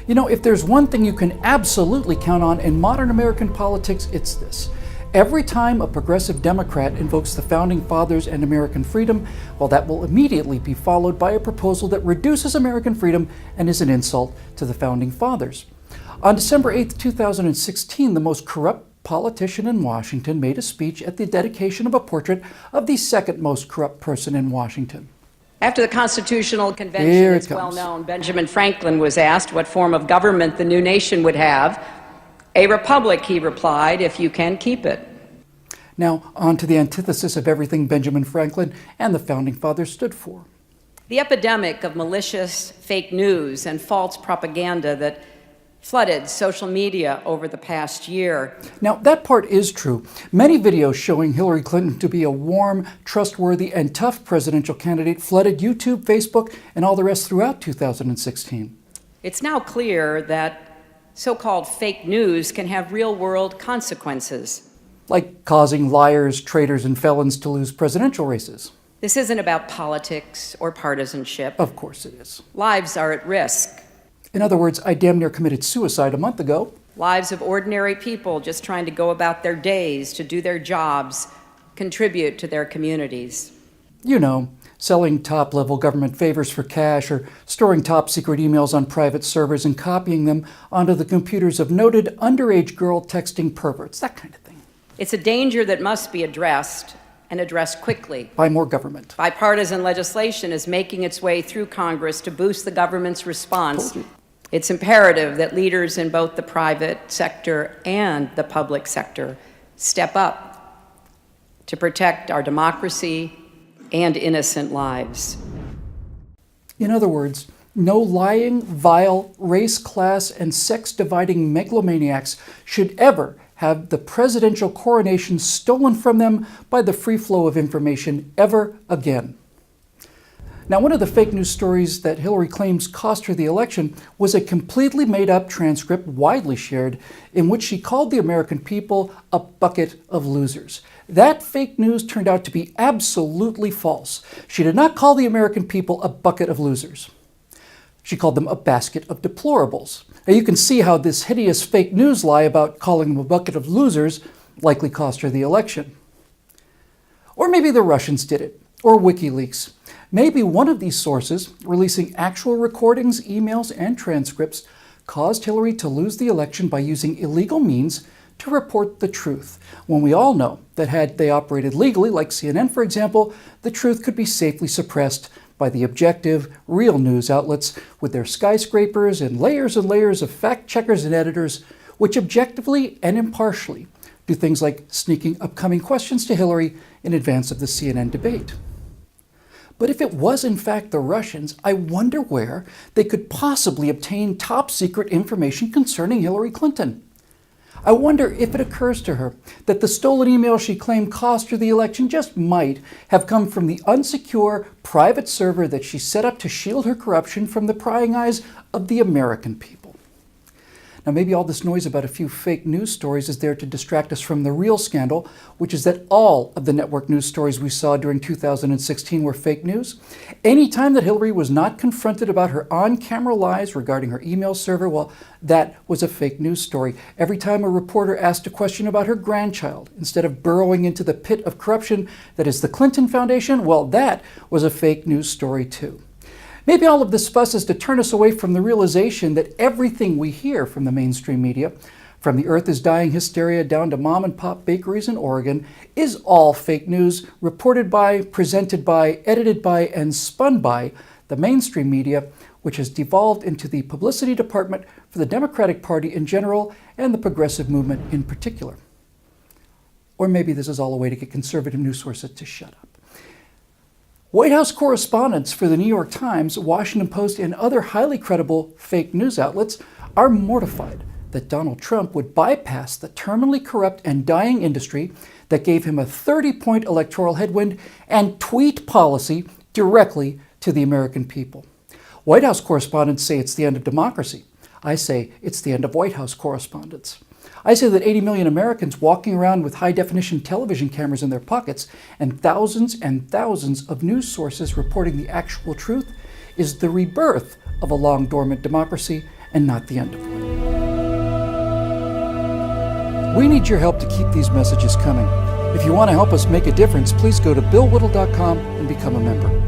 You know, if there's one thing you can absolutely count on in modern American politics, it's this. Every time a progressive Democrat invokes the Founding Fathers and American freedom, well, that will immediately be followed by a proposal that reduces American freedom and is an insult to the Founding Fathers. On December 8, 2016, the most corrupt politician in Washington made a speech at the dedication of a portrait of the second most corrupt person in Washington. After the Constitutional Convention, it's well known, Benjamin Franklin was asked what form of government the new nation would have. A republic, he replied, if you can keep it. Now, on to the antithesis of everything Benjamin Franklin and the Founding Fathers stood for. The epidemic of malicious fake news and false propaganda that flooded social media over the past year. Now, that part is true. Many videos showing Hillary Clinton to be a warm, trustworthy, and tough presidential candidate flooded YouTube, Facebook, and all the rest throughout 2016. It's now clear that so-called fake news can have real-world consequences. Like causing liars, traitors, and felons to lose presidential races. This isn't about politics or partisanship. Of course it is. Lives are at risk. In other words, I damn near committed suicide a month ago. Lives of ordinary people just trying to go about their days, to do their jobs, contribute to their communities. You know, selling top-level government favors for cash or storing top-secret emails on private servers and copying them onto the computers of noted underage girl texting perverts, that kind of thing. It's a danger that must be addressed, and addressed quickly. By more government. Bipartisan legislation is making its way through Congress to boost the government's response. It's imperative that leaders in both the private sector and the public sector step up to protect our democracy and innocent lives. In other words, no lying, vile, race, class, and sex-dividing megalomaniacs should ever have the presidential coronation stolen from them by the free flow of information ever again. Now, one of the fake news stories that Hillary claims cost her the election was a completely made-up transcript widely shared in which she called the American people a bucket of losers. That fake news turned out to be absolutely false. She did not call the American people a bucket of losers. She called them a basket of deplorables. Now, you can see how this hideous fake news lie about calling them a bucket of losers likely cost her the election. Or maybe the Russians did it, or WikiLeaks. Maybe one of these sources, releasing actual recordings, emails, and transcripts, caused Hillary to lose the election by using illegal means to report the truth, when we all know that had they operated legally, like CNN for example, the truth could be safely suppressed by the objective, real news outlets with their skyscrapers and layers of fact-checkers and editors, which objectively and impartially do things like sneaking upcoming questions to Hillary in advance of the CNN debate. But if it was in fact the Russians, I wonder where they could possibly obtain top-secret information concerning Hillary Clinton. I wonder if it occurs to her that the stolen email she claimed cost her the election just might have come from the unsecure private server that she set up to shield her corruption from the prying eyes of the American people. Now, maybe all this noise about a few fake news stories is there to distract us from the real scandal, which is that all of the network news stories we saw during 2016 were fake news. Any time that Hillary was not confronted about her on-camera lies regarding her email server, well, that was a fake news story. Every time a reporter asked a question about her grandchild, instead of burrowing into the pit of corruption that is the Clinton Foundation, well, that was a fake news story too. Maybe all of this fuss is to turn us away from the realization that everything we hear from the mainstream media, from the earth is dying hysteria down to mom and pop bakeries in Oregon, is all fake news reported by, presented by, edited by, and spun by the mainstream media, which has devolved into the publicity department for the Democratic Party in general and the progressive movement in particular. Or maybe this is all a way to get conservative news sources to shut up. White House correspondents for the New York Times, Washington Post, and other highly credible fake news outlets are mortified that Donald Trump would bypass the terminally corrupt and dying industry that gave him a 30-point electoral headwind and tweet policy directly to the American people. White House correspondents say it's the end of democracy. I say it's the end of White House correspondents. I say that 80 million Americans walking around with high-definition television cameras in their pockets and thousands of news sources reporting the actual truth is the rebirth of a long-dormant democracy and not the end of one. We need your help to keep these messages coming. If you want to help us make a difference, please go to billwhittle.com and become a member.